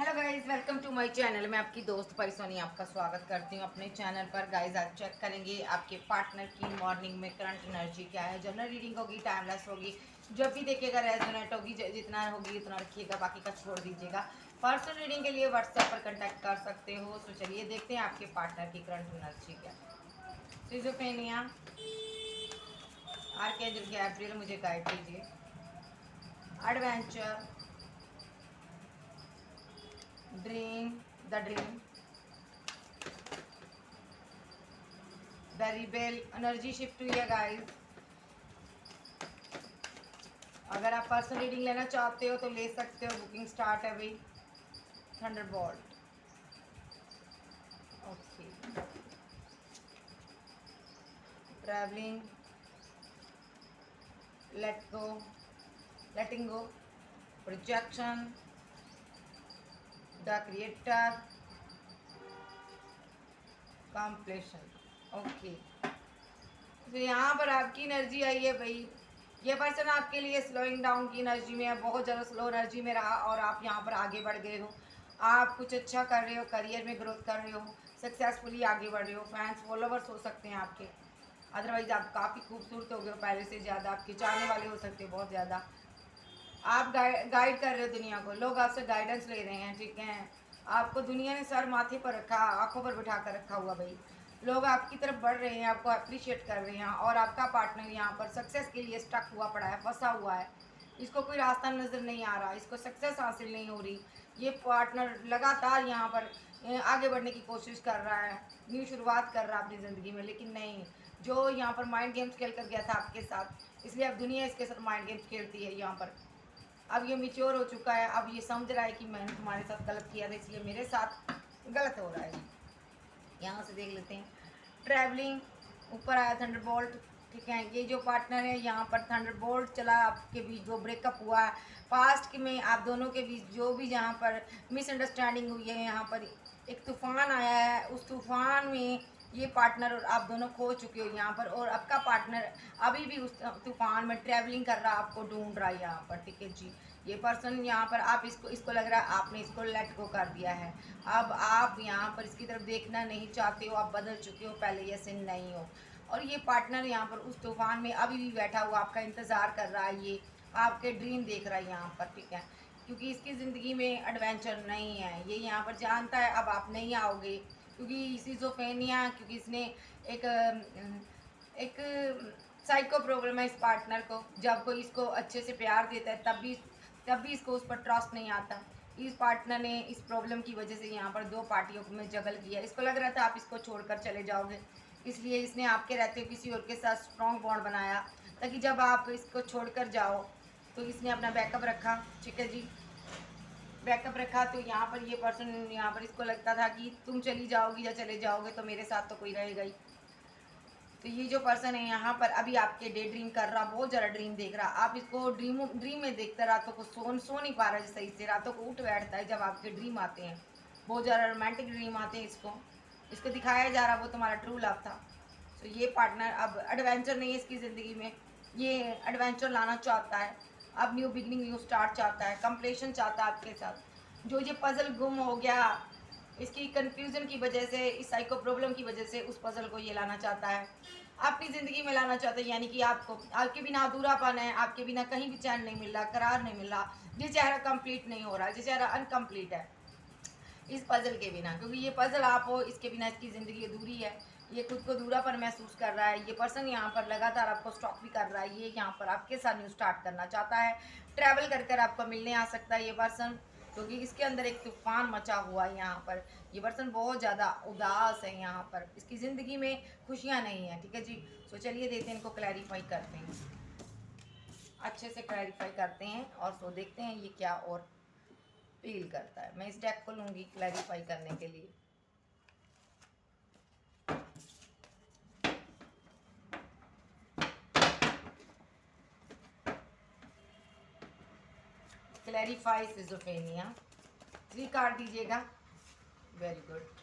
Hello guys, welcome to my channel. मैं आपकी दोस्त परिसोनी आपका स्वागत करती हूँ अपने चैनल पर। गाइज आज चेक करेंगे आपके पार्टनर की मॉर्निंग में करंट एनर्जी क्या है। जनरल रीडिंग होगी, टाइमलेस होगी, जब भी देखिएगा रेजोनेट होगी, जितना होगी उतना रखिएगा, बाकी का छोड़ दीजिएगा। पर्सनल रीडिंग के लिए व्हाट्सएप पर कंटेक्ट कर सकते हो। तो चलिए देखते हैं आपके पार्टनर की करंट एनर्जी क्या है। सिजोफेनिया, आर्कएंजल गैब्रियल मुझे गाइड कीजिए। Adventure, dream, the dream, the rebel, energy shift हुई है गाइस। अगर आप पर्सनल रीडिंग लेना चाहते हो तो ले सकते हो, बुकिंग स्टार्ट है भाई। Thunderbolt, okay, travelling, let go, letting go, projection, the creator, completion, okay. तो यहाँ पर आपकी एनर्जी आई है भाई। ये पर्सन आपके लिए स्लोइंग डाउन की एनर्जी में है, बहुत ज़्यादा स्लो एनर्जी में रहा और आप यहाँ पर आगे बढ़ गए हो। आप कुछ अच्छा कर रहे हो, करियर में ग्रोथ कर रहे हो, सक्सेसफुली आगे बढ़ रहे हो। फैंस फॉलोवर्स हो सकते हैं आपके, अदरवाइज आप काफ़ी खूबसूरत हो गए हो पहले से ज़्यादा, आपके चाहने वाले हो सकते हैं बहुत ज़्यादा। आप गाइड कर रहे हो दुनिया को, लोग आपसे गाइडेंस ले रहे हैं, ठीक है। आपको दुनिया ने सर माथे पर रखा, आंखों पर बिठा कर रखा हुआ भाई। लोग आपकी तरफ बढ़ रहे हैं, आपको अप्रिशिएट कर रहे हैं और आपका पार्टनर यहाँ पर सक्सेस के लिए स्टक हुआ पड़ा है, फंसा हुआ है। इसको कोई रास्ता नज़र नहीं आ रहा, इसको सक्सेस हासिल नहीं हो रही। ये पार्टनर लगातार यहाँ पर आगे बढ़ने की कोशिश कर रहा है, न्यू शुरुआत कर रहा है अपनी ज़िंदगी में, लेकिन नहीं। जो यहाँ पर माइंड गेम्स खेल कर गया था आपके साथ, इसलिए अब दुनिया इसके साथ माइंड गेम्स खेलती है यहाँ पर। अब ये मिच्योर हो चुका है, अब ये समझ रहा है कि मैंने तुम्हारे साथ गलत किया था, इसलिए मेरे साथ गलत हो रहा है। यहाँ से देख लेते हैं। ट्रैवलिंग, ऊपर आया थंडरबोल्ट, ठीक है। ये जो पार्टनर है यहाँ पर थंडरबोल्ट चला आपके बीच, जो ब्रेकअप हुआ है पास्ट में आप दोनों के बीच, जो भी जहाँ पर मिसअंडरस्टैंडिंग हुई है, यहाँ पर एक तूफान आया है। उस तूफान में ये पार्टनर और आप दोनों खो चुके हो यहाँ पर, और आपका पार्टनर अभी भी उस तूफान में ट्रैवलिंग कर रहा है, आपको ढूंढ रहा है यहाँ पर, ठीक है जी। ये पर्सन यहाँ पर, आप इसको इसको लग रहा है आपने इसको लेट गो कर दिया है। अब आप यहाँ पर इसकी तरफ देखना नहीं चाहते हो, आप बदल चुके हो, पहले जैसे नहीं हो। और ये पार्टनर यहाँ पर उस तूफान में अभी भी बैठा हुआ आपका इंतज़ार कर रहा है, ये आपके ड्रीम देख रहा है यहाँ पर, ठीक है। क्योंकि इसकी ज़िंदगी में एडवेंचर नहीं है, ये यहाँ पर जानता है अब आप नहीं आओगे, क्योंकि सिजोफ्रेनिया, क्योंकि इसने एक एक साइको प्रॉब्लम है इस पार्टनर को। जब कोई इसको अच्छे से प्यार देता है तब भी इसको उस पर ट्रस्ट नहीं आता। इस पार्टनर ने इस प्रॉब्लम की वजह से यहाँ पर दो पार्टियों में जगल किया। इसको लग रहा था आप इसको छोड़कर चले जाओगे, इसलिए इसने आपके रहते हुए किसी और के साथ स्ट्रॉन्ग बॉन्ड बनाया, ताकि जब आप इसको छोड़कर जाओ तो इसने अपना बैकअप रखा, ठीक है जी। बैकअप रखा तो यहाँ पर ये पर्सन, यहाँ पर इसको लगता था कि तुम चली जाओगी या चले जाओगे तो मेरे साथ तो कोई रहेगा ही। तो ये जो पर्सन है यहाँ पर अभी आपके डे ड्रीम कर रहा, बहुत ज़्यादा ड्रीम देख रहा। आप इसको ड्रीम में देखता, रातों को सो नहीं पा रहा है सही से, रातों को उठ बैठता है जब आपके ड्रीम आते हैं। बहुत ज़्यादा रोमांटिक ड्रीम आते हैं इसको। इसको दिखाया जा रहा वो तुम्हारा ट्रू लव था। तो ये पार्टनर अब एडवेंचर नहीं है इसकी ज़िंदगी में, ये एडवेंचर लाना चाहता है। अब न्यू बिगनिंग, न्यू स्टार्ट चाहता है, कंप्लीशन चाहता है आपके साथ। जो ये पजल गुम हो गया, इसकी कंफ्यूजन की वजह से, इस साइको प्रॉब्लम की वजह से, उस पजल को ये लाना चाहता है, अपनी ज़िंदगी में लाना चाहता है। यानी कि आपको, आपके बिना अधूरापन है, आपके बिना कहीं भी चैन नहीं मिल रहा, करार नहीं मिल रहा। ये चेहरा कंप्लीट नहीं हो रहा, ये चेहरा अनकम्प्लीट है इस पजल के बिना, क्योंकि ये पजल आप हो, इसके बिना इसकी ज़िंदगी अधूरी है। ये खुद को अधूरापन महसूस कर रहा है। ये पर्सन यहाँ पर लगातार आपको स्टॉक भी कर रहा है, ये यहाँ पर आपके साथ न्यू स्टार्ट करना चाहता है। ट्रैवल कर कर आपको मिलने आ सकता है ये पर्सन, क्योंकि इसके अंदर एक तूफान मचा हुआ है यहाँ पर। ये पर्सन बहुत ज़्यादा उदास है यहाँ पर, इसकी ज़िंदगी में खुशियाँ नहीं है, ठीक है जी। तो चलिए देखते हैं, इनको क्लैरिफाई करते हैं, अच्छे से क्लैरिफाई करते हैं और सो देखते हैं ये क्या और फील करता है। मैं इस डेक को लूँगी क्लैरिफाई करने के लिए। क्लैरिफाई सिजोफेनिया, 3 कार्ड दीजिएगा, very good.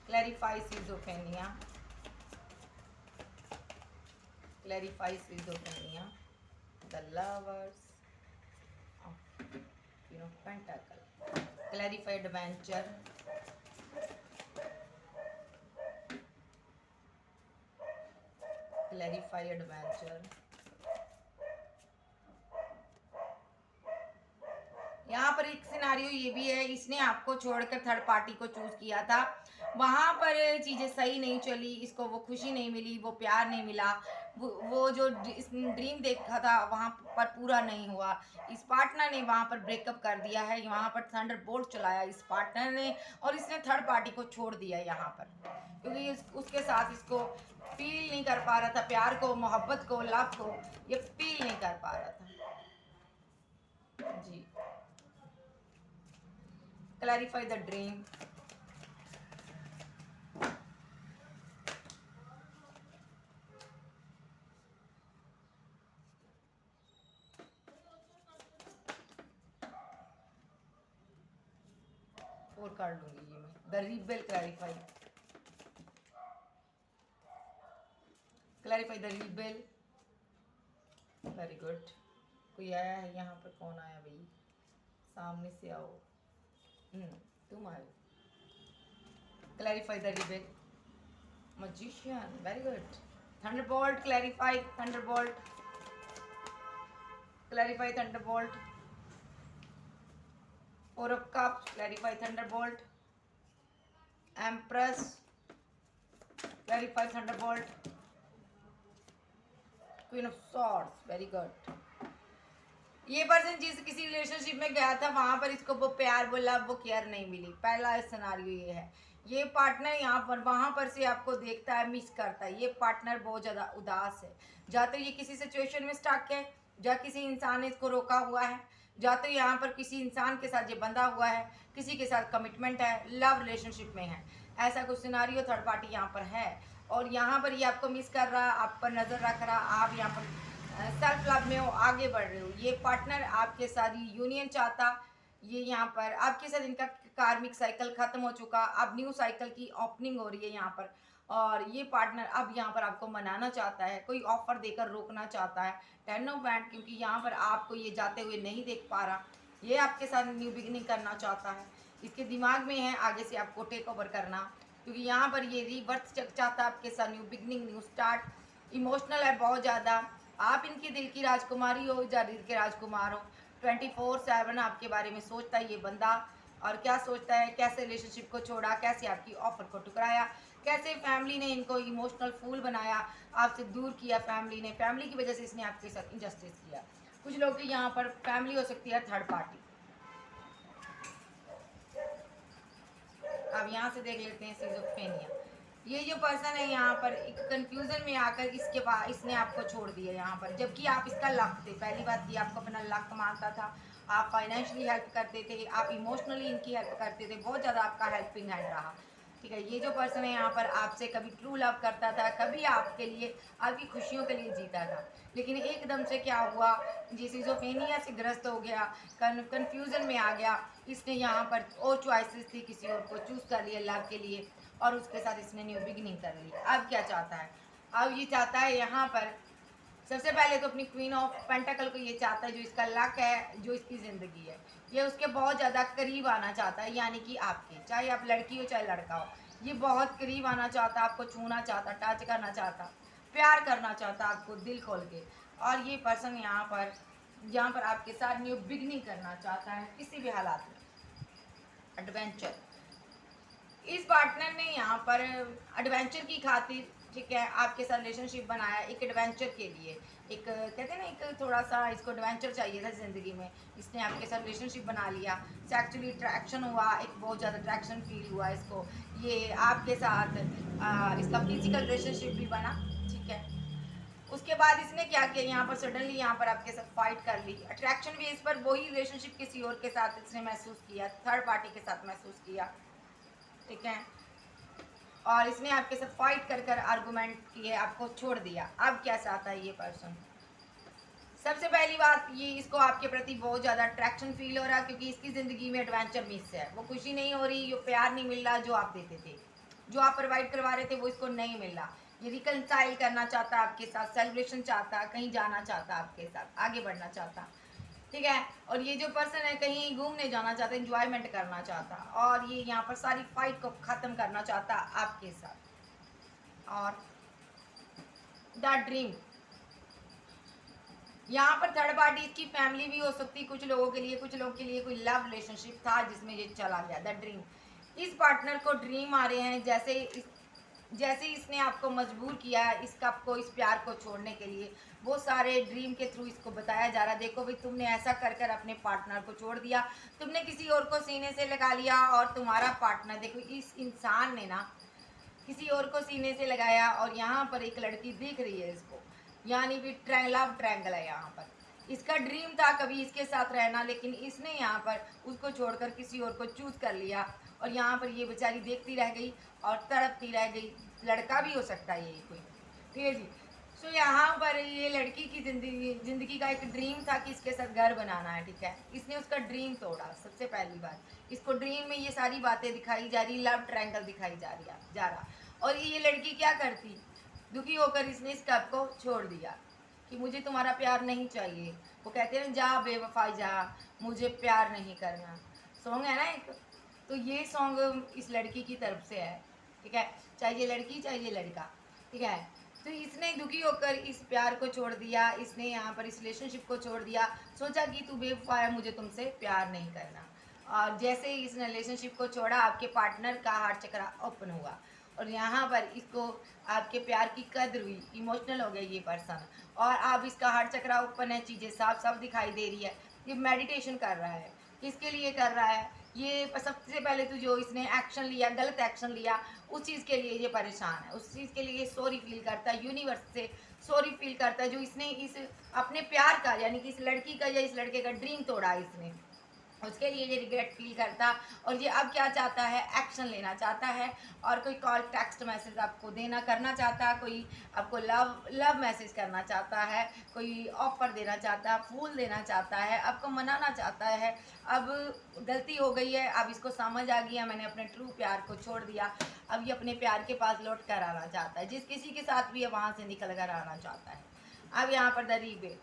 Clarify schizophrenia, clarify schizophrenia, the lovers, Queen of Pentacle. Clarified adventure. Clarify adventure. यहाँ पर एक सिनारियो ये भी है, इसने आपको छोड़कर थर्ड पार्टी को चूज किया था, वहां पर चीजें सही नहीं चली, इसको वो खुशी नहीं मिली, वो प्यार नहीं मिला, वो जो ड्रीम देखा था वहां पर पूरा नहीं हुआ। इस पार्टनर ने वहां पर ब्रेकअप कर दिया है, वहां पर थंडर बोल्ट चलाया इस पार्टनर ने, और इसने थर्ड पार्टी को छोड़ दिया यहाँ पर, क्योंकि उसके साथ इसको फील नहीं कर पा रहा था, प्यार को, मोहब्बत को, लव को ये फील नहीं कर पा रहा था जी। Clarify the dream. और कर लूंगी ये मैं। The rebel clarify. Clarify the rebel. Very good. कोई आया है यहाँ पर? कौन आया भाई? सामने से आओ। तुम आए। Clarify the rebel. Magician. Very good. Thunderbolt. Clarify Thunderbolt. Clarify Thunderbolt. Four of Cups. Clarify Thunderbolt. Empress. Clarify Thunderbolt. Queen of Swords. Very good. ये पर्सन जिस किसी रिलेशनशिप में गया था वहां पर इसको वो प्यार, वो लव, वो केयर नहीं मिली। पहला सिनारियो ये है। ये पार्टनर यहाँ पर वहां पर से आपको देखता है, मिस करता है। ये पार्टनर बहुत ज़्यादा उदास है। या तो ये किसी सिचुएशन में स्टक है, या किसी इंसान ने इसको रोका हुआ है, या तो यहाँ पर किसी इंसान के साथ ये बंधा हुआ है, किसी के साथ कमिटमेंट है, लव रिलेशनशिप में है। ऐसा कुछ सिनारियो थर्ड पार्टी यहाँ पर है, और यहाँ पर ये आपको मिस कर रहा, आप पर नज़र रख रहा, आप यहाँ पर सेल्फ लव में हो, आगे बढ़ रहे हो। ये पार्टनर आपके साथ यूनियन चाहता, ये यहाँ पर आपके साथ इनका कार्मिक साइकिल खत्म हो चुका, अब न्यू साइकिल की ओपनिंग हो रही है यहाँ पर, और ये पार्टनर अब यहाँ पर आपको मनाना चाहता है, कोई ऑफर देकर रोकना चाहता है। 10 ऑफ वैंड, क्योंकि यहाँ पर आपको ये जाते हुए नहीं देख पा रहा, ये आपके साथ न्यू बिगिनिंग करना चाहता है। इसके दिमाग में है आगे से आपको टेक ओवर करना, क्योंकि यहाँ पर ये रीबर्थ चाहता है आपके साथ, new beginning, new start. Emotional है बहुत ज़्यादा, आप इनके दिल की राजकुमारी हो या दिल के राजकुमार हो। 24/7 आपके बारे में सोचता है ये बंदा, और क्या सोचता है, कैसे रिलेशनशिप को छोड़ा, कैसे आपकी ऑफर को टुकराया, कैसे फैमिली ने इनको इमोशनल फूल बनाया, आपसे दूर किया फैमिली ने, फैमिली की वजह से इसने आपके साथ इनजस्टिस किया। कुछ लोग की यहाँ पर फैमिली हो सकती है थर्ड पार्टी। अब यहाँ से देख लेते हैं सिजोफ्रेनिया। ये जो पर्सन है यहाँ पर एक कंफ्यूजन में आकर इसके बाद इसने आपको छोड़ दिया यहाँ पर, जबकि आप इसका लक थे। पहली बात ये आपको अपना लक मानता था, आप फाइनेंशियली हेल्प करते थे, आप इमोशनली इनकी हेल्प करते थे, बहुत ज़्यादा आपका हेल्पिंग हैंड रहा। ठीक है, ये जो पर्सन है यहाँ पर आपसे कभी ट्रू लव करता था, कभी आपके लिए, आपकी खुशियों के लिए जीता था, लेकिन एकदम से क्या हुआ, ये सिजोफ्रेनिया से ग्रस्त हो गया, कन्फ्यूज़न में आ गया। इसने यहाँ पर और चॉइसेस थी, किसी और को चूज़ कर लिया लव के लिए, और उसके साथ इसने न्यू बिगिनिंग कर ली। अब क्या चाहता है? अब ये चाहता है यहाँ पर सबसे पहले तो अपनी क्वीन ऑफ पेंटाकल को ये चाहता है, जो इसका लक है, जो इसकी ज़िंदगी है, ये उसके बहुत ज़्यादा करीब आना चाहता है, यानी कि आपके, चाहे आप लड़की हो चाहे लड़का हो, ये बहुत करीब आना चाहता, आपको छूना चाहता, टच करना चाहता, प्यार करना चाहता आपको दिल खोल के। और ये पर्सन यहाँ पर आपके साथ न्यू बिगनिंग करना चाहता है किसी भी हालात में। एडवेंचर, इस पार्टनर ने यहाँ पर एडवेंचर की खातिर, ठीक है, आपके साथ रिलेशनशिप बनाया एक एडवेंचर के लिए। एक कहते हैं ना, एक थोड़ा सा इसको एडवेंचर चाहिए था ज़िंदगी में, इसने आपके साथ रिलेशनशिप बना लिया, सेक्सुअली अट्रैक्शन हुआ, एक बहुत ज़्यादा अट्रैक्शन फील हुआ इसको, ये आपके साथ इसका फिजिकल रिलेशनशिप भी बना, ठीक है। उसके बाद इसने क्या किया, यहाँ पर सडनली यहाँ पर आपके साथ फाइट कर ली। अट्रैक्शन भी इस पर वही रिलेशनशिप किसी और के साथ इसने महसूस किया, थर्ड पार्टी के साथ महसूस किया, ठीक है, और इसने आपके साथ फाइट कर कर आर्गूमेंट किए, आपको छोड़ दिया। अब क्या चाहता है ये पर्सन? सबसे पहली बात, ये इसको आपके प्रति बहुत ज़्यादा अट्रैक्शन फील हो रहा, क्योंकि इसकी ज़िंदगी में एडवेंचर मिस है, वो खुशी नहीं हो रही, वो प्यार नहीं मिल रहा जो आप देते थे, जो आप प्रोवाइड करवा रहे थे वो इसको नहीं मिल रहा। ये रिकनसाइल करना चाहता आपके साथ, सेलिब्रेशन चाहता, कहीं जाना चाहता, आपके साथ आगे बढ़ना चाहता, ठीक है। और ये जो पर्सन है कहीं घूमने जाना चाहता है, इंजॉयमेंट करना चाहता, और ये यहाँ पर सारी फाइट को ख़त्म करना चाहता आपके साथ। और द ड्रीम, यहाँ पर थर्ड पार्टी इसकी फैमिली भी हो सकती, कुछ लोगों के लिए, कुछ लोगों के लिए कोई लव रिलेशनशिप था जिसमें ये चला गया। द ड्रीम, इस पार्टनर को ड्रीम आ रहे हैं जैसे इसने आपको मजबूर किया है इस कप को, इस प्यार को छोड़ने के लिए। वो सारे ड्रीम के थ्रू इसको बताया जा रहा है, देखो भाई तुमने ऐसा कर कर अपने पार्टनर को छोड़ दिया, तुमने किसी और को सीने से लगा लिया, और तुम्हारा पार्टनर देखो इस इंसान ने ना किसी और को सीने से लगाया, और यहाँ पर एक लड़की दिख रही है इसको, यानी भी लव ट्रायंगल है यहाँ पर। इसका ड्रीम था कभी इसके साथ रहना, लेकिन इसने यहाँ पर उसको छोड़कर किसी और को चूज कर लिया, और यहाँ पर ये बेचारी देखती रह गई और तड़पती रह गई। लड़का भी हो सकता है ये कोई, ठीक है जी। सो यहाँ पर ये लड़की की जिंदगी का एक ड्रीम था कि इसके साथ घर बनाना है, ठीक है। इसने उसका ड्रीम तोड़ा। सबसे पहली बात, इसको ड्रीम में ये सारी बातें दिखाई जा रही, लव ट्रायंगल दिखाई जा रहा। और ये लड़की क्या करती, दुखी होकर इसने इस कप को छोड़ दिया कि मुझे तुम्हारा प्यार नहीं चाहिए। वो कहते हैं जा बेवफाई जा, मुझे प्यार नहीं करना, सॉन्ग है ना एक, तो ये सॉन्ग इस लड़की की तरफ से है, ठीक है। चाहे ये लड़की चाहे ये लड़का, ठीक है। तो इसने दुखी होकर इस प्यार को छोड़ दिया, इसने यहाँ पर इस रिलेशनशिप को छोड़ दिया, सोचा कि तू बेवफा है, मुझे तुमसे प्यार नहीं करना। और जैसे ही इसने रिलेशनशिप को छोड़ा, आपके पार्टनर का हार्ट चक्रा ओपन हुआ, और यहाँ पर इसको आपके प्यार की कदर हुई, इमोशनल हो गया ये पर्सन, और अब इसका हार्ट चक्रा ओपन है, चीज़ें साफ साफ दिखाई दे रही है। ये मेडिटेशन कर रहा है, किसके लिए कर रहा है ये? सबसे पहले तो जो इसने एक्शन लिया, गलत एक्शन लिया, उस चीज़ के लिए ये परेशान है, उस चीज़ के लिए सॉरी फील करता है, यूनिवर्स से सॉरी फील करता है जो इसने इस अपने प्यार का, यानी कि इस लड़की का या इस लड़के का ड्रीम तोड़ा इसने, उसके लिए ये रिग्रेट फील करता। और ये अब क्या चाहता है, एक्शन लेना चाहता है, और कोई कॉल टेक्स्ट मैसेज आपको देना करना चाहता है, कोई आपको लव मैसेज करना चाहता है, कोई ऑफर देना चाहता है, फूल देना चाहता है, आपको मनाना चाहता है। अब गलती हो गई है, अब इसको समझ आ गया मैंने अपने ट्रू प्यार को छोड़ दिया, अब ये अपने प्यार के पास लौट कर आना चाहता है, जिस किसी के साथ भी है वहाँ से निकल कर आना चाहता है। अब यहाँ पर दरीबे,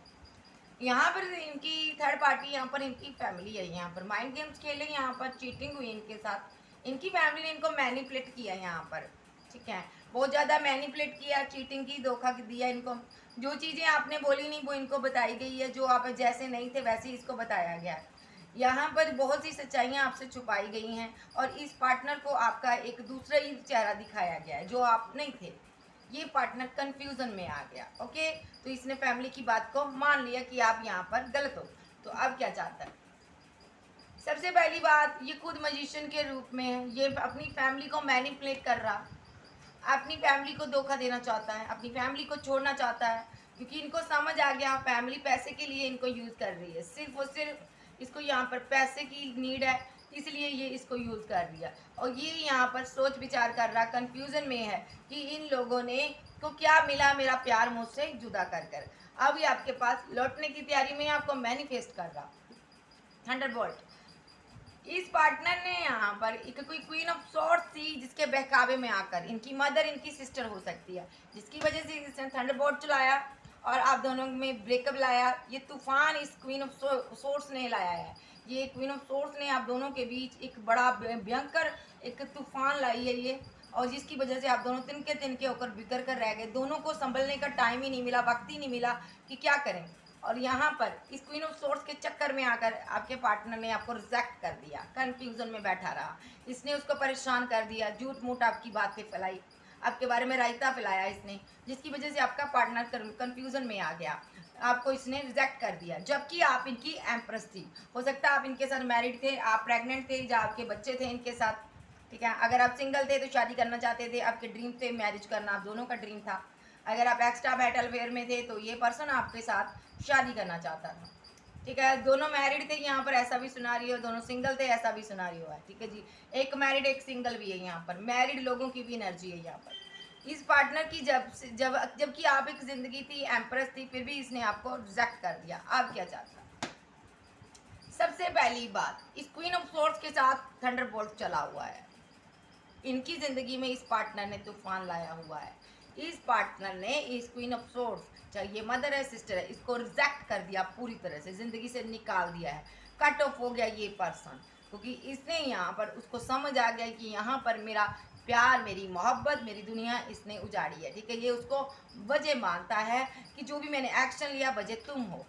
यहाँ पर इनकी थर्ड पार्टी, यहाँ पर इनकी फैमिली है, यहाँ पर माइंड गेम्स खेले, यहाँ पर चीटिंग हुई इनके साथ, इनकी फैमिली ने इनको मैनिपुलेट किया यहाँ पर, ठीक है। बहुत ज़्यादा मैनिपुलेट किया, चीटिंग की, धोखा दिया इनको। जो चीज़ें आपने बोली नहीं वो इनको बताई गई है, जो आप जैसे नहीं थे वैसे ही इसको बताया गया है। यहाँ पर बहुत सी सच्चाइयाँ आपसे छुपाई गई हैं, और इस पार्टनर को आपका एक दूसरा ही चेहरा दिखाया गया है जो आप नहीं थे। ये पार्टनर कंफ्यूजन में आ गया, ओके। तो इसने फैमिली की बात को मान लिया कि आप यहाँ पर गलत हो। तो अब क्या चाहता है? सबसे पहली बात, ये खुद मजिशियन के रूप में है, ये अपनी फैमिली को मैनिपुलेट कर रहा, अपनी फैमिली को धोखा देना चाहता है, अपनी फैमिली को छोड़ना चाहता है, क्योंकि इनको समझ आ गया फैमिली पैसे के लिए इनको यूज़ कर रही है, सिर्फ और सिर्फ इसको यहाँ पर पैसे की नीड है, इसलिए ये इसको यूज़ कर रही है। और ये यहाँ पर सोच विचार कर रहा, कंफ्यूजन में है कि इन लोगों ने को क्या मिला मेरा प्यार मुझसे जुदा कर कर। अब ये आपके पास लौटने की तैयारी में आपको मैनिफेस्ट कर रहा। थंडरबोल्ट, इस पार्टनर ने यहाँ पर एक कोई क्वीन ऑफ सॉर्ड्स थी जिसके बहकावे में आकर, इनकी मदर इनकी सिस्टर हो सकती है, जिसकी वजह से इसने थंडरबोल्ट चलाया और आप दोनों में ब्रेकअप लाया। ये तूफान इस क्वीन ऑफ सोर्स ने लाया है, ये क्वीन ऑफ सोर्स ने आप दोनों के बीच एक बड़ा भयंकर एक तूफान लाई है ये, और जिसकी वजह से आप दोनों तिनके होकर बिखर कर रह गए। दोनों को संभलने का टाइम ही नहीं मिला, वक्त ही नहीं मिला कि क्या करें। और यहाँ पर इस क्वीन ऑफ सोर्स के चक्कर में आकर आपके पार्टनर ने आपको रिजेक्ट कर दिया, कंफ्यूजन में बैठा रहा, इसने उसको परेशान कर दिया, झूठ मूठ आपकी बातें फैलाई, आपके बारे में रायता फैलाया इसने, जिसकी वजह से आपका पार्टनर कंफ्यूजन में आ गया, आपको इसने रिजेक्ट कर दिया। जबकि आप इनकी एम्प्रेस थी, हो सकता है आप इनके साथ मैरिड थे, आप प्रेग्नेंट थे, या आपके बच्चे थे इनके साथ, ठीक है। अगर आप सिंगल थे तो शादी करना चाहते थे, आपके ड्रीम थे मैरिज करना, आप दोनों का ड्रीम था। अगर आप एक्स्ट्रा बैटल फेयर में थे तो ये पर्सन आपके साथ शादी करना चाहता था, ठीक है। दोनों मैरिड थे यहाँ पर, ऐसा भी सुना रही हो, दोनों सिंगल थे, ऐसा भी सुना रही हो है, ठीक है जी। एक मैरिड एक सिंगल भी है यहाँ पर, मैरिड लोगों की भी एनर्जी है यहाँ पर। इस पार्टनर की जबकि आप एक जिंदगी थी, एम्प्रेस थी, फिर भी इसने आपको रिजेक्ट कर दिया। आप क्या चाहता? सबसे पहली बात, इस क्वीन ऑफ सोर्ड्स के साथ थंडरबोल्ट चला हुआ है, इनकी जिंदगी में इस पार्टनर ने तूफान लाया हुआ है। इस पार्टनर ने इस क्वीन ऑफ सोर्ड्स, चाहे ये मदर है सिस्टर है, इसको रिजेक्ट कर दिया पूरी तरह से, ज़िंदगी से निकाल दिया है, कट ऑफ हो गया ये पर्सन, क्योंकि इसने यहाँ पर उसको समझ आ गया कि यहाँ पर मेरा प्यार, मेरी मोहब्बत, मेरी दुनिया इसने उजाड़ी है। ठीक है, ये उसको वजह मानता है कि जो भी मैंने एक्शन लिया वजह तुम हो।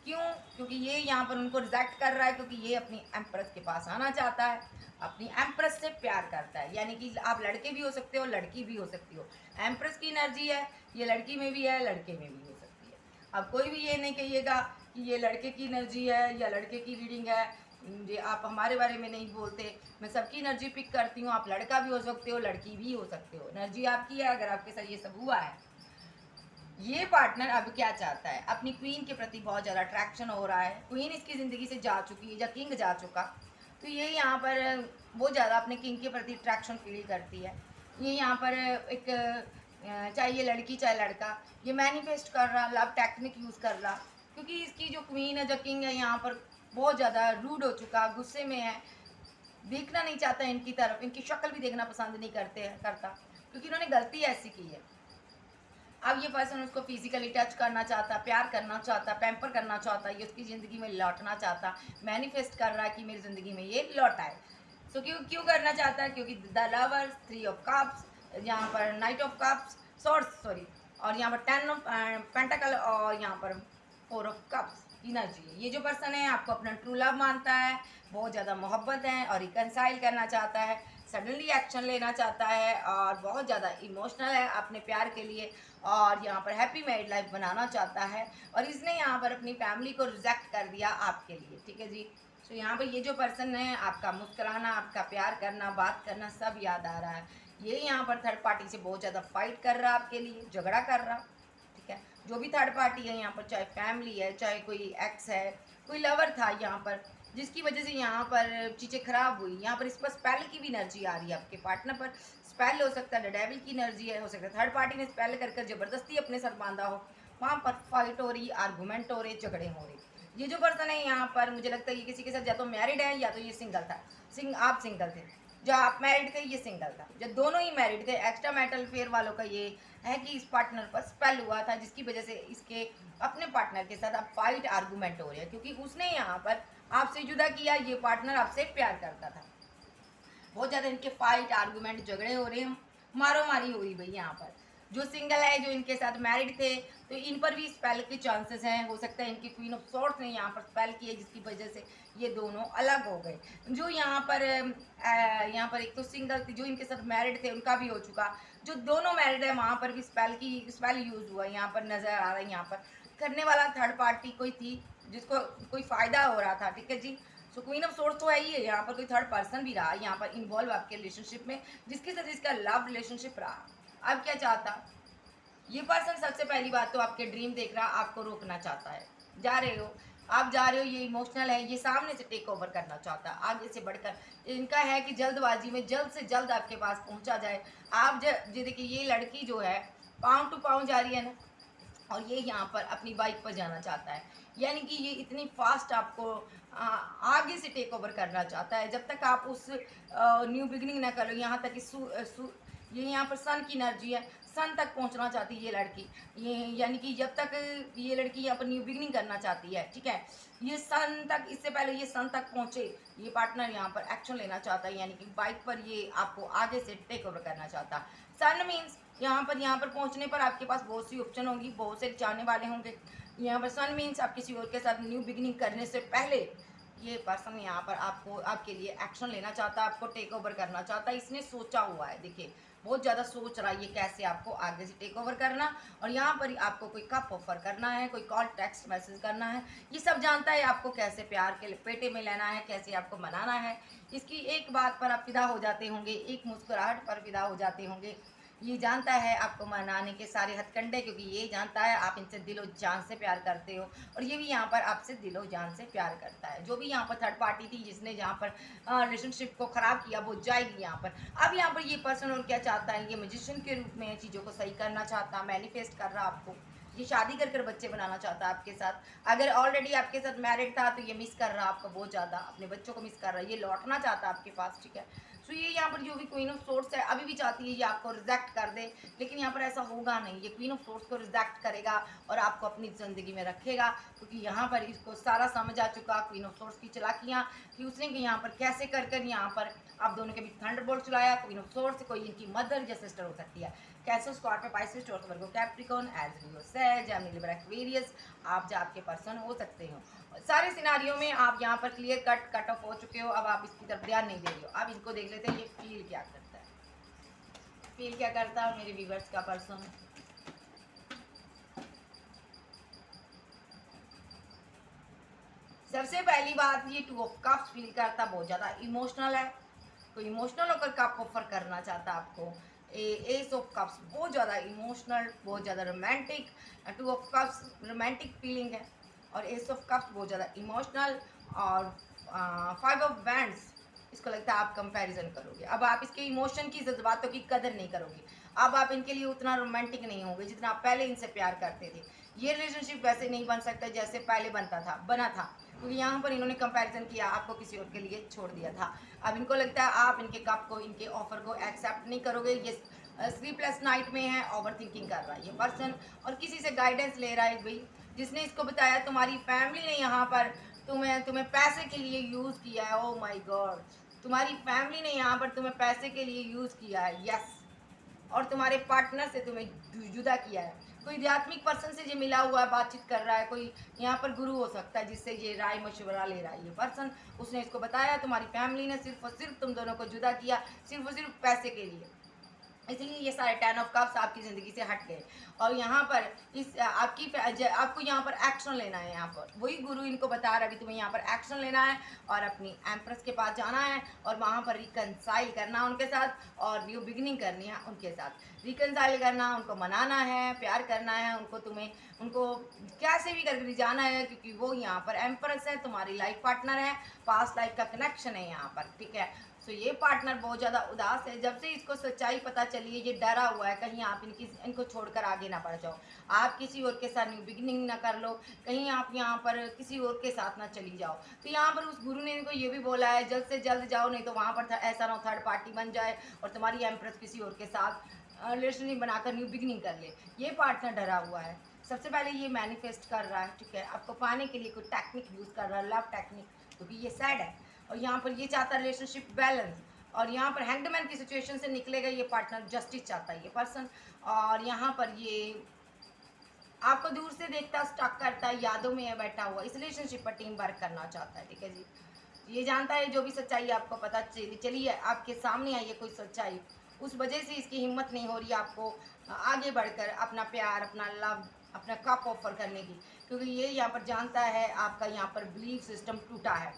क्यों? क्योंकि ये यहाँ पर उनको रिजेक्ट कर रहा है, क्योंकि ये अपनी एम्प्रेस के पास आना चाहता है, अपनी एम्प्रेस से प्यार करता है। यानी कि आप लड़के भी हो सकते हो, लड़की भी हो सकती हो। एम्प्रेस की एनर्जी है, ये लड़की में भी है, लड़के में भी हो सकती है। अब कोई भी ये नहीं कहिएगा कि ये लड़के की एनर्जी है या लड़के की रीडिंग है, ये आप हमारे बारे में नहीं बोलते। मैं सबकी एनर्जी पिक करती हूँ। आप लड़का भी हो सकते हो, लड़की भी हो सकते हो, एनर्जी आपकी है। अगर आपके साथ ये सब हुआ है, ये पार्टनर अब क्या चाहता है, अपनी क्वीन के प्रति बहुत ज़्यादा अट्रैक्शन हो रहा है, क्वीन इसकी ज़िंदगी से जा चुकी है या किंग जा चुका, तो ये यहाँ पर बहुत ज़्यादा अपने किंग के प्रति अट्रैक्शन फील करती है। ये यहाँ पर एक चाहे ये लड़की चाहे लड़का, ये मैनिफेस्ट कर रहा, लव टेक्निक यूज़ कर रहा, क्योंकि इसकी जो क्वीन है, जो किंग है, यहाँ पर बहुत ज़्यादा रूड हो चुका, गुस्से में है, देखना नहीं चाहता इनकी तरफ, इनकी शक्ल भी देखना पसंद नहीं करता, क्योंकि इन्होंने गलती ऐसी की है। अब ये पर्सन उसको फिजिकली टच करना चाहता, प्यार करना चाहता, पैम्पर करना चाहता, ये उसकी ज़िंदगी में लौटना चाहता, मैनिफेस्ट कर रहा है कि मेरी ज़िंदगी में ये लौट आए। सो क्यों क्यों करना चाहता है? क्योंकि द लवर्स, 3 ऑफ कप्स, यहाँ पर night of cups, swords sorry, और यहाँ पर 10 ऑफ पेंटाकल, और यहाँ पर 4 ऑफ कप्स एनर्जी। ये जो पर्सन है आपको अपना ट्रू लव मानता है, बहुत ज़्यादा मोहब्बत है और रिकनसाइल करना चाहता है, सडनली एक्शन लेना चाहता है, और बहुत ज़्यादा इमोशनल है अपने प्यार के लिए, और यहाँ पर हैप्पी मैरिड लाइफ बनाना चाहता है। और इसने यहाँ पर अपनी फैमिली को रिजेक्ट कर दिया आपके लिए। ठीक है जी। तो यहाँ पर ये जो पर्सन है, आपका मुस्कुराना, आपका प्यार करना, बात करना सब याद आ रहा है। ये यहाँ पर थर्ड पार्टी से बहुत ज़्यादा फाइट कर रहा है आपके लिए, झगड़ा कर रहा। ठीक है, जो भी थर्ड पार्टी है यहाँ पर, चाहे फैमिली है, चाहे कोई एक्स है, कोई लवर था यहाँ पर, जिसकी वजह से यहाँ पर चीज़ें खराब हुई। यहाँ पर इस पर स्पेल की भी एनर्जी आ रही है आपके पार्टनर पर, स्पेल हो सकता है, डेविल की एनर्जी है, हो सकता है थर्ड पार्टी ने स्पेल कर ज़बरदस्ती अपने साथ बांधा हो, वहाँ पर फाइट हो रही, आर्गूमेंट हो रहे, झगड़े हो रहे। ये जो पर्सन है यहाँ पर, मुझे लगता है ये किसी के साथ या तो मैरिड है या तो ये सिंगल था। आप सिंगल थे, जो आप मैरिड थे ये सिंगल था, जो दोनों ही मैरिड थे। एक्स्ट्रा मैरिटल फेयर वालों का ये है कि इस पार्टनर पर स्पेल हुआ था, जिसकी वजह से इसके अपने पार्टनर के साथ अब फाइट आर्गूमेंट हो रहे हैं, क्योंकि उसने यहाँ पर आपसे जुदा किया, ये पार्टनर आपसे प्यार करता था। बहुत ज़्यादा इनके फाइट आर्गूमेंट झगड़े हो रहे हैं, मारो मारी हो रही भाई। यहाँ पर जो सिंगल है, जो इनके साथ मैरिड थे, तो इन पर भी स्पेल के चांसेस हैं। हो सकता है इनकी क्वीन ऑफ सॉर्ड्स ने यहाँ पर स्पेल की है, जिसकी वजह से ये दोनों अलग हो गए। जो यहाँ पर एक तो सिंगल थी, जो इनके साथ मैरिड थे, उनका भी हो चुका। जो दोनों मैरिड है, वहाँ पर भी स्पेल यूज़ हुआ, यहाँ पर नज़र आ रहा है। यहाँ पर करने वाला थर्ड पार्टी कोई थी, जिसको कोई फ़ायदा हो रहा था। ठीक है जी। सो क्वीन ऑफ सोर्स तो है ही है, यहाँ पर कोई थर्ड पर्सन भी रहा यहाँ पर इन्वॉल्व आपके रिलेशनशिप में, जिसके साथ इसका लव रिलेशनशिप रहा। अब क्या चाहता ये पर्सन? सबसे पहली बात तो आपके ड्रीम देख रहा, आपको रोकना चाहता है। जा रहे हो आप, जा रहे हो, ये इमोशनल है, ये सामने से टेक ओवर करना चाहता है, आगे से बढ़कर इनका है कि जल्दबाजी में जल्द से जल्द आपके पास पहुंचा जाए। आप जो देखिए, ये लड़की जो है पाँव टू पाँव जा रही है ना, और ये यहाँ पर अपनी बाइक पर जाना चाहता है। यानी कि ये इतनी फास्ट आपको आगे से टेक ओवर करना चाहता है। जब तक आप उस न्यू बिगिनिंग ना करो, यहाँ तक कि ये यहाँ पर सन की एनर्जी है, सन तक पहुँचना चाहती है ये लड़की। ये यानी कि जब तक ये लड़की यहाँ पर न्यू बिगिनिंग करना चाहती है, ठीक है, ये सन तक, इससे पहले ये सन तक पहुँचे, ये पार्टनर यहाँ पर एक्शन लेना चाहता है। यानी कि बाइक पर ये आपको आगे से टेक ओवर करना चाहता है। सन मीन्स यहाँ पर पहुँचने पर आपके पास बहुत सी ऑप्शन होंगी, बहुत से चाहने वाले होंगे। यहाँ पर सन मीन्स आप किसी और के साथ न्यू बिगिनिंग करने से पहले ये पर्सन यहाँ पर आपके लिए एक्शन लेना चाहता है, आपको टेक ओवर करना चाहता है। इसने सोचा हुआ है, देखिए बहुत ज़्यादा सोच रहा है ये कैसे आपको आगे से टेक ओवर करना, और यहाँ पर आपको कोई कप ऑफर करना है, कोई कॉल टेक्स्ट मैसेज करना है, ये सब जानता है आपको कैसे प्यार के पेटे में लेना है, कैसे आपको मनाना है। इसकी एक बात पर आप फिदा हो जाते होंगे, एक मुस्कुराहट पर फिदा हो जाते होंगे। ये जानता है आपको मनाने के सारे हथकंडे, क्योंकि ये जानता है आप इनसे दिलो जान से प्यार करते हो, और ये भी यहाँ पर आपसे दिलो जान से प्यार करता है। जो भी यहाँ पर थर्ड पार्टी थी जिसने यहाँ पर रिलेशनशिप को ख़राब किया, वो जाएगी यहाँ पर। अब यहाँ पर ये पर्सन और क्या चाहता है, ये मैजिशियन के रूप में चीज़ों को सही करना चाहता, मैनिफेस्ट कर रहा आपको। ये शादी कर बच्चे बनाना चाहता है आपके साथ। अगर ऑलरेडी आपके साथ मैरिड था तो ये मिस कर रहा आपको बहुत ज़्यादा, अपने बच्चों को मिस कर रहा है, ये लौटना चाहता है आपके पास। ठीक है, तो ये यहाँ पर जो भी क्वीन ऑफ सोर्स है अभी भी चाहती है ये आपको रिजेक्ट कर दे, लेकिन यहाँ पर ऐसा होगा नहीं। ये क्वीन ऑफ सोर्स को रिजेक्ट करेगा और आपको अपनी ज़िंदगी में रखेगा, क्योंकि यहाँ पर इसको सारा समझ आ चुका क्वीन ऑफ सोर्स की चालाकियाँ, कि उसने यहाँ पर कैसे कर कर यहाँ पर आप दोनों के बीच थंडरबोल्ट चलाया। क्वीन ऑफ सोर्स कोई इनकी मदर या सिस्टर हो सकती है। कैंसर, स्कॉर्पियो, पाइसेस, टॉरस, वर्गो, कैप्रिकॉर्न, एज लियो, सैज, जेमिनी, लिब्रा, एक्वेरियस, आप जो आपके पर्सन हो सकते हो। सारे सिनारियों में आप यहाँ पर क्लियर कट ऑफ हो चुके हो। अब आप इसकी तरफ ध्यान नहीं दे रहे हो। अब इनको देख लेते हैं ये फील क्या करता है, फील क्या करता है मेरे व्यूअर्स का पर्सन। सबसे पहली बात, ये 2 ऑफ कप्स फील करता बहुत ज़्यादा इमोशनल है। कोई इमोशनल होकर कप ऑफर करना चाहता है आपको। एस ऑफ कप्स बहुत ज़्यादा इमोशनल, बहुत ज़्यादा romantic. 2 of cups romantic feeling है, और एस ऑफ कप्स बहुत ज़्यादा इमोशनल। और 5 ऑफ बैंड्स, इसको लगता है आप कंपैरिजन करोगे। अब आप इसके इमोशन की, जज्बातों की कदर नहीं करोगे। अब आप इनके लिए उतना रोमांटिक नहीं होंगे जितना आप पहले इनसे प्यार करते थे। ये रिलेशनशिप वैसे नहीं बन सकता जैसे पहले बना था, क्योंकि यहाँ पर इन्होंने कंपैरिजन किया, आपको किसी और के लिए छोड़ दिया था। अब इनको लगता है आप इनके कप को, इनके ऑफर को एक्सेप्ट नहीं करोगे। ये स्लीपलेस नाइट में है, ओवर थिंकिंग कर रहा है ये पर्सन, और किसी से गाइडेंस ले रहा है भाई, जिसने इसको बताया तुम्हारी फैमिली ने यहाँ पर तुम्हें पैसे के लिए यूज़ किया है। ओ माय गॉड, तुम्हारी फैमिली ने यहाँ पर तुम्हें पैसे के लिए यूज़ किया है। यस, और तुम्हारे पार्टनर से तुम्हें जुदा किया है। कोई आध्यात्मिक पर्सन से ये मिला हुआ है, बातचीत कर रहा है। कोई यहाँ पर गुरु हो सकता है जिससे ये राय मशवरा ले रहा है ये पर्सन। उसने इसको बताया तुम्हारी फैमिली ने सिर्फ और सिर्फ तुम दोनों को जुदा किया, सिर्फ और सिर्फ पैसे के लिए। इसलिए ये सारे 10 ऑफ कप्स आपकी ज़िंदगी से हट गए। और यहाँ पर आपको यहाँ पर एक्शन लेना है। यहाँ पर वही गुरु इनको बता रहा है, अभी तुम्हें यहाँ पर एक्शन लेना है और अपनी एम्प्रेस के पास जाना है और वहाँ पर रिकनसाइल करना उनके साथ, और न्यू बिगिनिंग करनी है उनके साथ। रिकनसाइल करना, उनको मनाना है, प्यार करना है उनको कैसे भी करके जाना है, क्योंकि वो यहाँ पर एम्प्रेस है, तुम्हारी लाइफ पार्टनर है, पास्ट लाइफ का कनेक्शन है यहाँ पर। ठीक है, तो ये पार्टनर बहुत ज़्यादा उदास है। जब से इसको सच्चाई पता चली है ये डरा हुआ है, कहीं आप इनको छोड़कर आगे ना बढ़ जाओ, आप किसी और के साथ न्यू बिगिनिंग ना कर लो, कहीं आप यहाँ पर किसी और के साथ ना चली जाओ। तो यहाँ पर उस गुरु ने इनको ये भी बोला है जल्द से जल्द जाओ, नहीं तो वहाँ पर ऐसा ना हो थर्ड पार्टी बन जाए और तुम्हारी एम्प्रेस किसी और के साथ रिलेशनशिप बनाकर न्यू बिगिनिंग कर ले। ये पार्टनर डरा हुआ है। सबसे पहले ये मैनिफेस्ट कर रहा है, ठीक है, आपको पाने के लिए कोई टेक्निक यूज़ कर रहा है, लव टेक्निक, क्योंकि ये सैड है। और यहाँ पर ये चाहता है रिलेशनशिप बैलेंस, और यहाँ पर हैंगमैन की सिचुएशन से निकलेगा ये पार्टनर, जस्टिस चाहता है ये पर्सन। और यहाँ पर ये आपको दूर से देखता, स्टक करता है, यादों में है बैठा हुआ, इस रिलेशनशिप पर टीम वर्क करना चाहता है। ठीक है जी, ये जानता है जो भी सच्चाई आपको पता चली है, आपके सामने आई है कोई सच्चाई, उस वजह से इसकी हिम्मत नहीं हो रही आपको आगे बढ़कर अपना प्यार, अपना लव, अपना कप ऑफर करने की, क्योंकि ये यहाँ पर जानता है आपका यहाँ पर बिलीफ सिस्टम टूटा है,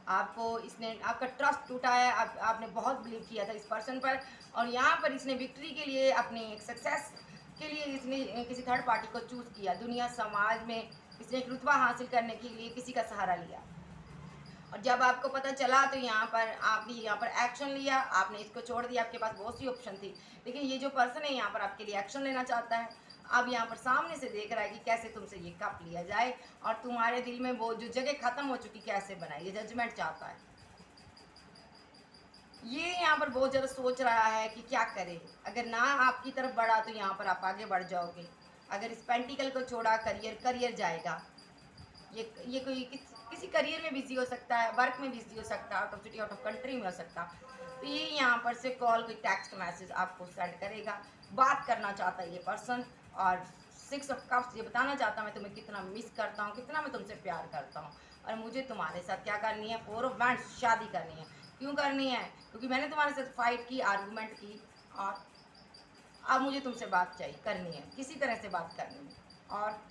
आपको इसने, आपका ट्रस्ट टूटा है, आपने बहुत बिलीव किया था इस पर्सन पर, और यहाँ पर इसने विक्ट्री के लिए, अपने एक सक्सेस के लिए इसने किसी थर्ड पार्टी को चूज़ किया। दुनिया समाज में इसने एक रुतबा हासिल करने के लिए किसी का सहारा लिया, और जब आपको पता चला तो यहाँ पर आपने यहाँ पर एक्शन लिया, आपने इसको छोड़ दिया। आपके पास बहुत सी ऑप्शन थी, लेकिन ये जो पर्सन है यहाँ पर आपके लिए एक्शन लेना चाहता है। अब यहाँ पर सामने से देख रहा है कि कैसे तुमसे ये कप लिया जाए, और तुम्हारे दिल में वो जो जगह खत्म हो चुकी कैसे बनाए, ये जजमेंट चाहता है। ये यहाँ पर बहुत ज़्यादा सोच रहा है कि क्या करे। अगर ना आपकी तरफ बढ़ा तो यहाँ पर आप आगे बढ़ जाओगे, अगर इस पेंटिकल को छोड़ा करियर जाएगा। ये कोई किसी करियर में बिजी हो सकता है, वर्क में बिजी हो सकता है, out of city, out of country में हो सकता। तो ये यहाँ पर से कॉल, कोई टेक्स्ट मैसेज आपको सेंड करेगा, बात करना चाहता है ये पर्सन। और 6 ऑफ कप्स ये बताना चाहता है मैं तुम्हें कितना मिस करता हूँ, कितना मैं तुमसे प्यार करता हूँ, और मुझे तुम्हारे साथ क्या करनी है, 4 ऑफ बैंड्स, शादी करनी है। क्यों करनी है? क्योंकि मैंने तुम्हारे साथ फाइट की, आर्गूमेंट की, और अब मुझे तुमसे बात चाहिए करनी है, किसी तरह से बात करनी है, और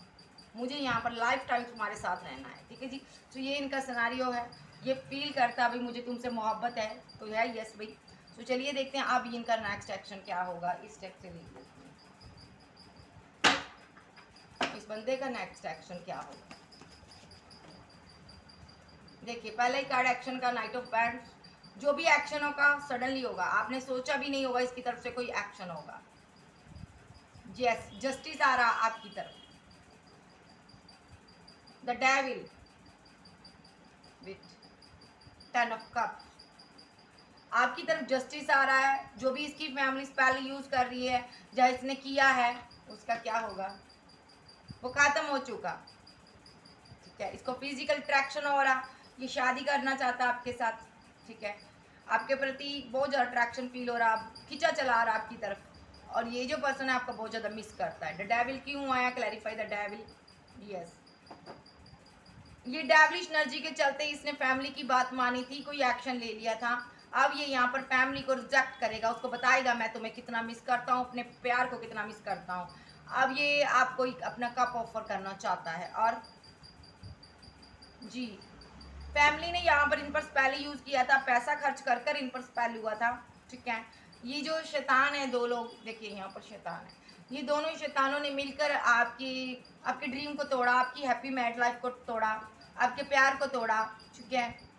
मुझे यहाँ पर लाइफ टाइम तुम्हारे साथ रहना है। ठीक है जी, तो ये इनका सिनारियो है। ये फील करता अभी मुझे तुमसे मोहब्बत है, तो है यस भाई। तो चलिए देखते हैं अब इनका नेक्स्ट एक्शन क्या होगा। इस स्टेप से लीजिए, इस बंदे का नेक्स्ट एक्शन क्या होगा। देखिए पहले ही कार्ड एक्शन का नाइट ऑफ बैंड्स, जो भी एक्शन होगा सडनली होगा, आपने सोचा भी नहीं होगा इसकी तरफ से कोई एक्शन होगा। यस, जस्टिस आ रहा आपकी तरफ। The devil with 10 of cups, आपकी तरफ जस्टिस आ रहा है। जो भी इसकी फैमिली स्पेल यूज कर रही है या इसने किया है, उसका क्या होगा, वो खत्म हो चुका। ठीक है, इसको फिजिकल अट्रैक्शन हो रहा, ये शादी करना चाहता आपके साथ। ठीक है, आपके प्रति बहुत ज़्यादा अट्रैक्शन फील हो रहा, खींचा चला रहा आपकी तरफ। और ये जो पर्सन है आपका बहुत ज़्यादा मिस करता है। द डेविल क्यों आया, क्लैरिफाई द डेविल। यस, ये डेविलिश एनर्जी के चलते इसने फैमिली की बात मानी थी, कोई एक्शन ले लिया था। अब ये यहाँ पर फैमिली को रिजेक्ट करेगा, उसको बताएगा मैं तुम्हें कितना मिस करता हूँ, अपने प्यार को कितना मिस करता हूँ। अब ये आपको अपना कप ऑफर करना चाहता है। और जी, फैमिली ने यहाँ पर इन पर स्पेल यूज़ किया था, पैसा खर्च कर कर इन पर स्पेल हुआ था। ठीक है, ये जो शैतान है, दो लोग देखिए यहाँ पर शैतान है, ये दोनों शैतानों ने मिलकर आपके ड्रीम को तोड़ा, आपकी हैप्पी मैरिड लाइफ को तोड़ा, आपके प्यार को तोड़ा। ठीक है,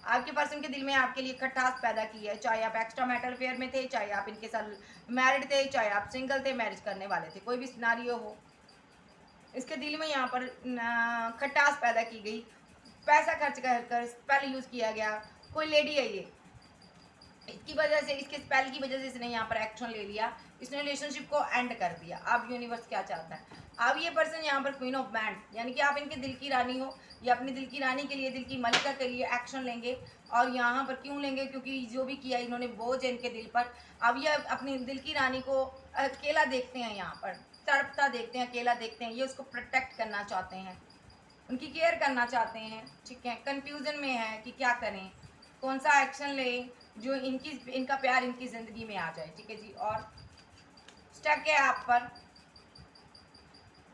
आपके पर्सन के दिल में आपके लिए खटास पैदा की है। चाहे आप एक्स्ट्रा मैटर अफेयर में थे, चाहे आप इनके साथ मैरिड थे, चाहे आप सिंगल थे, मैरिज करने वाले थे, कोई भी सिनारियो हो, इसके दिल में यहाँ पर खटास पैदा की गई, पैसा खर्च कर कर स्पेल यूज़ किया गया। कोई लेडी है ये, इसकी वजह से, इसके स्पेल की वजह से इसने यहाँ पर एक्शन ले लिया, इसने रिलेशनशिप को एंड कर दिया। अब यूनिवर्स क्या चाहता है, अब ये पर्सन यहाँ पर क्वीन ऑफ बैंड, यानी कि आप इनके दिल की रानी हो, ये अपने दिल की रानी के लिए, दिल की मलिका के लिए एक्शन लेंगे। और यहाँ पर क्यों लेंगे, क्योंकि जो भी किया इन्होंने बोझ है इनके दिल पर। अब ये अपनी दिल की रानी को अकेला देखते हैं, यहाँ पर तड़पता देखते हैं, अकेला देखते हैं, ये उसको प्रोटेक्ट करना चाहते हैं, उनकी केयर करना चाहते हैं। ठीक है, कंफ्यूजन में है कि क्या करें, कौन सा एक्शन लें जो इनका प्यार इनकी ज़िंदगी में आ जाए। ठीक है जी, और स्टक है आप पर,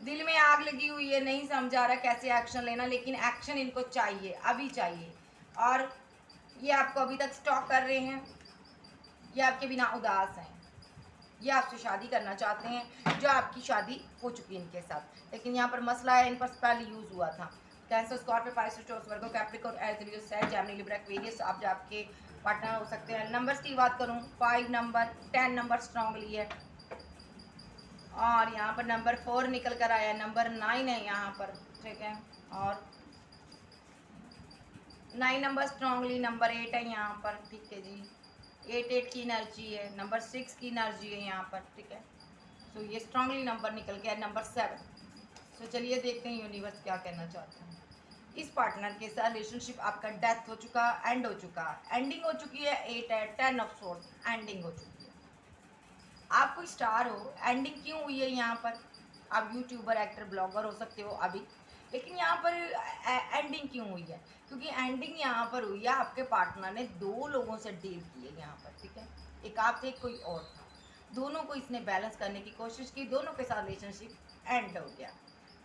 दिल में आग लगी हुई है, नहीं समझ आ रहा कैसे एक्शन लेना, लेकिन एक्शन इनको चाहिए, अभी चाहिए। और ये आपको अभी तक स्टॉक कर रहे हैं, ये आपके बिना उदास हैं, ये आपसे शादी करना चाहते हैं, जो आपकी शादी हो चुकी है इनके साथ। लेकिन यहाँ पर मसला है, इन पर स्पेल यूज़ हुआ था। कैंसर, स्कॉर्पियो, पाइसेस, टॉरस, वर्गो, कैप्रिकॉर्न, एरीज, लियो, सैजिटेरियस, जेमिनी, लिब्रा, एक्वेरियस, आप जो आपके पार्टनर हो सकते हैं। नंबर्स की बात करूँ, 5 नंबर, 10 नंबर स्ट्रॉन्गली है, और यहाँ पर नंबर 4 निकल कर आया, नंबर 9 है यहाँ पर। ठीक है, और 9 नंबर स्ट्रॉन्गली, नंबर 8 है यहाँ पर। ठीक है जी, 8 की एनर्जी है, नंबर 6 की एनर्जी है यहाँ पर। ठीक है, सो ये स्ट्रॉन्गली नंबर निकल गया, नंबर 7। सो चलिए देखते हैं यूनिवर्स क्या कहना चाहते हैं। इस पार्टनर के साथ रिलेशनशिप आपका डेथ हो चुका, एंड हो चुका, एंडिंग हो चुकी है। 8 है, 10 ऑफ सोर्स, एंडिंग हो चुकी है। आप कोई स्टार हो, एंडिंग क्यों हुई है यहाँ पर, आप यूट्यूबर, एक्टर, ब्लॉगर हो सकते हो अभी, लेकिन यहाँ पर एंडिंग क्यों हुई है, क्योंकि एंडिंग यहाँ पर हुई है, आपके पार्टनर ने 2 लोगों से डील की है यहाँ पर। ठीक है, एक आप थे, कोई और था, दोनों को इसने बैलेंस करने की कोशिश की, दोनों के साथ रिलेशनशिप एंड हो गया।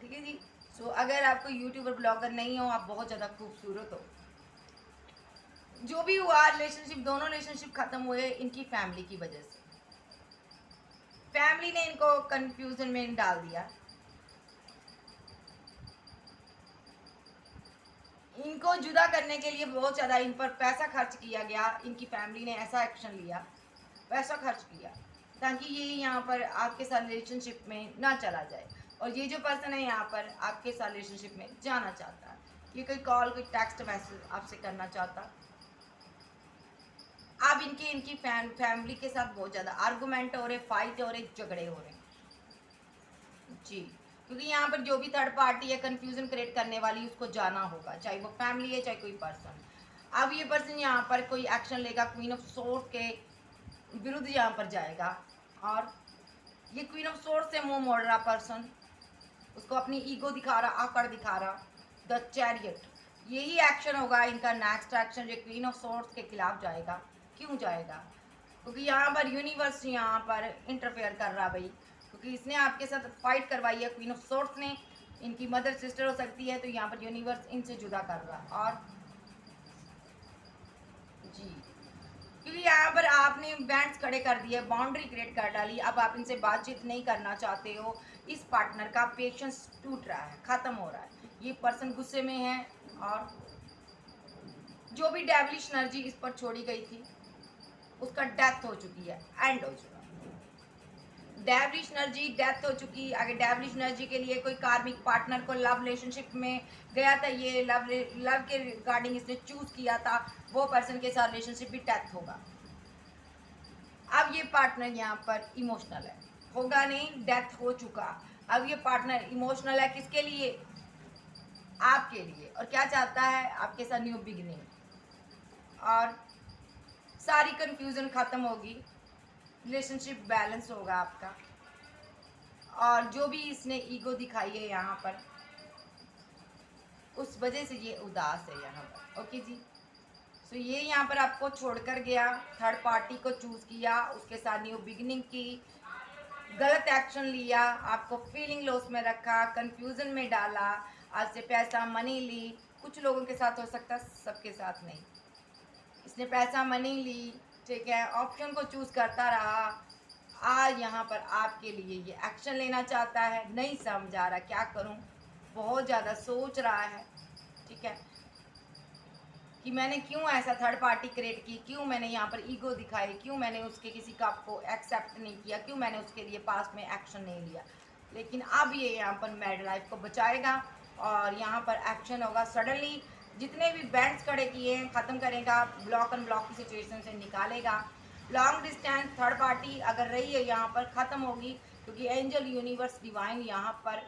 ठीक है जी, सो अगर आप कोई यूट्यूबर, ब्लॉगर नहीं हो, आप बहुत ज़्यादा खूबसूरत हो, जो भी हुआ रिलेशनशिप, दोनों रिलेशनशिप खत्म हुए इनकी फैमिली की वजह से। फैमिली ने इनको कंफ्यूजन में डाल दिया, इनको जुदा करने के लिए बहुत ज़्यादा इन पर पैसा खर्च किया गया। इनकी फैमिली ने ऐसा एक्शन लिया, पैसा खर्च किया, ताकि ये यहाँ पर आपके साथ रिलेशनशिप में ना चला जाए। और ये जो पर्सन है यहाँ पर आपके साथ रिलेशनशिप में जाना चाहता है, ये कोई कॉल, कोई टेक्स्ट मैसेज आपसे करना चाहता। अब इनकी फैमिली के साथ बहुत ज़्यादा आर्गूमेंट हो रहे, फाइट हो रहे, झगड़े हो रहे जी, क्योंकि यहाँ पर जो भी थर्ड पार्टी है कंफ्यूजन क्रिएट करने वाली, उसको जाना होगा, चाहे वो फैमिली है, चाहे कोई पर्सन। अब ये पर्सन यहाँ पर कोई एक्शन लेगा, क्वीन ऑफ सोर्स के विरुद्ध यहाँ पर जाएगा, और ये क्वीन ऑफ सोर्स से मुंह मोड़ रहा पर्सन, उसको अपनी ईगो दिखा रहा, आकड़ दिखा रहा, द चैरियट, यही एक्शन होगा इनका नेक्स्ट एक्शन, जो क्वीन ऑफ सोर्स के खिलाफ जाएगा। क्यों जाएगा, क्योंकि यहाँ पर यूनिवर्स यहाँ पर इंटरफेयर कर रहा भाई, क्योंकि इसने आपके साथ फाइट करवाई है, क्वीन ऑफ सोर्स ने, इनकी मदर सिस्टर हो सकती है, तो यहाँ पर यूनिवर्स इनसे जुदा कर रहा। और जी, क्योंकि यहाँ पर आपने बैंड्स खड़े कर दिए, बाउंड्री क्रिएट कर डाली, अब आप इनसे बातचीत नहीं करना चाहते हो। इस पार्टनर का पेशेंस टूट रहा है, ख़त्म हो रहा है, ये पर्सन गुस्से में है, और जो भी डेविलिश एनर्जी इस पर छोड़ी गई थी उसका डेथ हो चुकी है, एंड हो चुका। डेविलिश एनर्जी डेथ हो चुकी। अगर डेविलिश एनर्जी के लिए कोई कार्मिक पार्टनर को लव रिलेशनशिप में गया था, ये लव के रिगार्डिंग इसने चूज किया था, वो पर्सन के साथ रिलेशनशिप भी डेथ होगा। अब ये पार्टनर यहाँ पर इमोशनल है, होगा नहीं, डेथ हो चुका। अब ये पार्टनर इमोशनल है किसके लिए? आपके लिए। और क्या चाहता है? आपके साथ न्यू बिगिनिंग। और सारी कंफ्यूजन खत्म होगी, रिलेशनशिप बैलेंस होगा आपका। और जो भी इसने ईगो दिखाई है यहाँ पर, उस वजह से ये उदास है यहाँ पर। ओके जी। सो ये यहाँ पर आपको छोड़कर गया, थर्ड पार्टी को चूज किया, उसके साथ न्यू बिगिनिंग की, गलत एक्शन लिया, आपको फीलिंग लॉस में रखा, कंफ्यूजन में डाला, आपसे पैसा मनी ली। कुछ लोगों के साथ हो सकता है, सबके साथ नहीं। इसने पैसा मनी ली, ठीक है, ऑप्शन को चूज करता रहा। आज यहाँ पर आपके लिए ये एक्शन लेना चाहता है, नहीं समझा रहा क्या करूँ, बहुत ज़्यादा सोच रहा है, ठीक है, कि मैंने क्यों ऐसा थर्ड पार्टी क्रिएट की, क्यों मैंने यहाँ पर ईगो दिखाई, क्यों मैंने उसके किसी का को एक्सेप्ट नहीं किया, क्यों मैंने उसके लिए पास में एक्शन नहीं लिया। लेकिन अब ये यहाँ पर मैड लाइफ को बचाएगा और यहाँ पर एक्शन होगा सडनली। जितने भी बैंड्स खड़े किए हैं ख़त्म करेगा, ब्लॉक एंड ब्लॉक की सिचुएशन से निकालेगा। लॉन्ग डिस्टेंस थर्ड पार्टी अगर रही है यहाँ पर ख़त्म होगी, क्योंकि एंजल यूनिवर्स डिवाइन यहाँ पर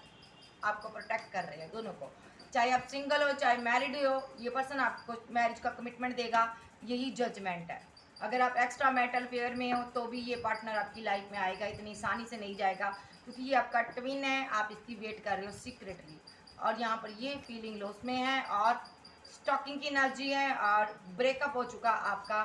आपको प्रोटेक्ट कर रहे हैं दोनों को। चाहे आप सिंगल हो चाहे मैरिड हो, ये पर्सन आपको मैरिज का कमिटमेंट देगा, यही जजमेंट है। अगर आप एक्स्ट्रा मैरिटल फेयर में हो तो भी ये पार्टनर आपकी लाइफ में आएगा, इतनी आसानी से नहीं जाएगा, क्योंकि ये आपका ट्विन है, आप इसकी वेट कर रहे हो सीक्रेटली। और यहाँ पर ये फीलिंग लॉस में है और स्टॉकिंग की एनर्जी है और ब्रेकअप हो चुका आपका।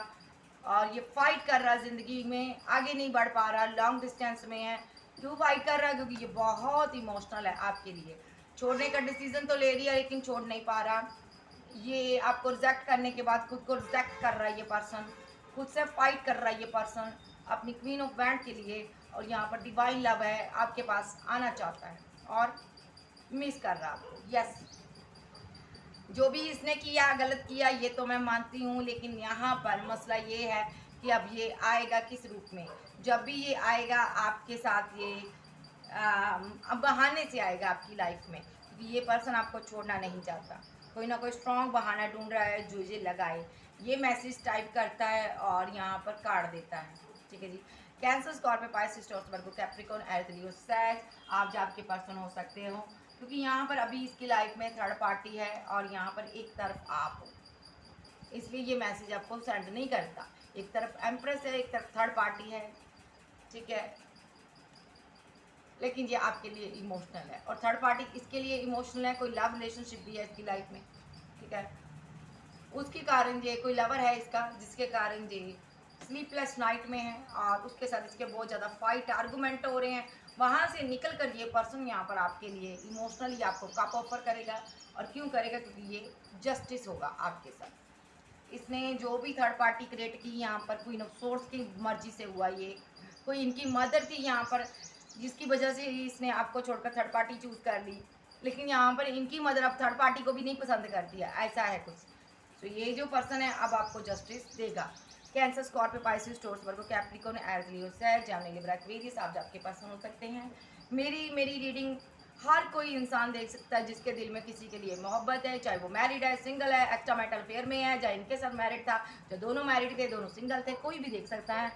और ये फाइट कर रहा है ज़िंदगी में, आगे नहीं बढ़ पा रहा, लॉन्ग डिस्टेंस में है। क्यों फाइट कर रहा है? क्योंकि ये बहुत इमोशनल है आपके लिए। छोड़ने का डिसीजन तो ले लिया लेकिन छोड़ नहीं पा रहा। ये आपको रिजेक्ट करने के बाद खुद को रिजेक्ट कर रहा है ये पर्सन, खुद से फाइट कर रहा है ये पर्सन अपनी क्वीन ऑफ बैंड के लिए। और यहाँ पर डिवाइन लव है, आपके पास आना चाहता है और मिस कर रहा है आपको। यस, जो भी इसने किया गलत किया ये तो मैं मानती हूँ, लेकिन यहाँ पर मसला ये है कि अब ये आएगा किस रूप में। जब भी ये आएगा आपके साथ ये अब बहाने से आएगा आपकी लाइफ में, क्योंकि ये पर्सन आपको छोड़ना नहीं चाहता। कोई ना कोई स्ट्रॉन्ग बहाना ढूंढ रहा है जो ये लगाए। ये मैसेज टाइप करता है और यहाँ पर काट देता है, ठीक है जी। कैंसर, स्कॉर्पियो, पाइसेस, टॉरस, वर्गो, कैप्रिकॉर्न, एरीज, लियो, सैज, आप जा आपके पर्सन हो सकते हो, क्योंकि यहाँ पर अभी इसकी लाइफ में थर्ड पार्टी है और यहाँ पर एक तरफ आप हो, इसलिए ये मैसेज आपको सेंड नहीं करता। एक तरफ एम्प्रेस है, एक तरफ थर्ड पार्टी है, ठीक है, लेकिन ये आपके लिए इमोशनल है और थर्ड पार्टी इसके लिए इमोशनल है। कोई लव रिलेशनशिप भी है इसकी लाइफ में, ठीक है, उसके कारण ये कोई लवर है इसका जिसके कारण ये स्लीपलेस नाइट में है और उसके साथ इसके बहुत ज़्यादा फाइट आर्गूमेंट हो रहे हैं। वहाँ से निकल कर ये पर्सन यहाँ पर आपके लिए इमोशनली आपको कप ऑफर करेगा। और क्यों करेगा? क्योंकि ये जस्टिस होगा आपके साथ। इसने जो भी थर्ड पार्टी क्रिएट की यहाँ पर क्वीन ऑफ सोर्स की मर्जी से हुआ, ये कोई इनकी मदर थी यहाँ पर जिसकी वजह से इसने आपको छोड़कर थर्ड पार्टी चूज़ कर ली, लेकिन यहाँ पर इनकी मदर अब थर्ड पार्टी को भी नहीं पसंद करती है, ऐसा है कुछ। तो ये जो पर्सन है अब आपको जस्टिस देगा। कैंसर, स्कॉर्पियो, पाइसेस, टॉरस, वर्गो, कैप्रिकॉर्न, एरीज, लियो, सैज, जेमिनी, लिब्रा, एक्वेरियस, आप आपके पर्सन हो सकते हैं। मेरी रीडिंग हर कोई इंसान देख सकता है जिसके दिल में किसी के लिए मोहब्बत है, चाहे वो मैरिड है, सिंगल है, एक्स्ट्रा मैरिटल फेयर में है, चाहे इनके साथ मैरिड था, चाहे दोनों मैरिड थे, दोनों सिंगल थे, कोई भी देख सकता है।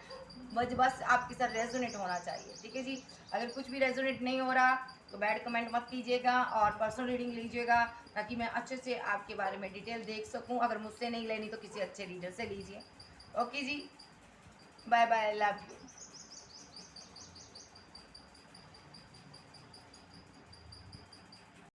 बस आपके साथ रेजोनेट होना चाहिए, ठीक है जी। अगर कुछ भी रेजोनेट नहीं हो रहा तो बैड कमेंट मत कीजिएगा और पर्सनल रीडिंग लीजिएगा, ताकि मैं अच्छे से आपके बारे में डिटेल देख सकूं। अगर मुझसे नहीं लेनी तो किसी अच्छे रीडर से लीजिए। Okay ji, bye bye, love you.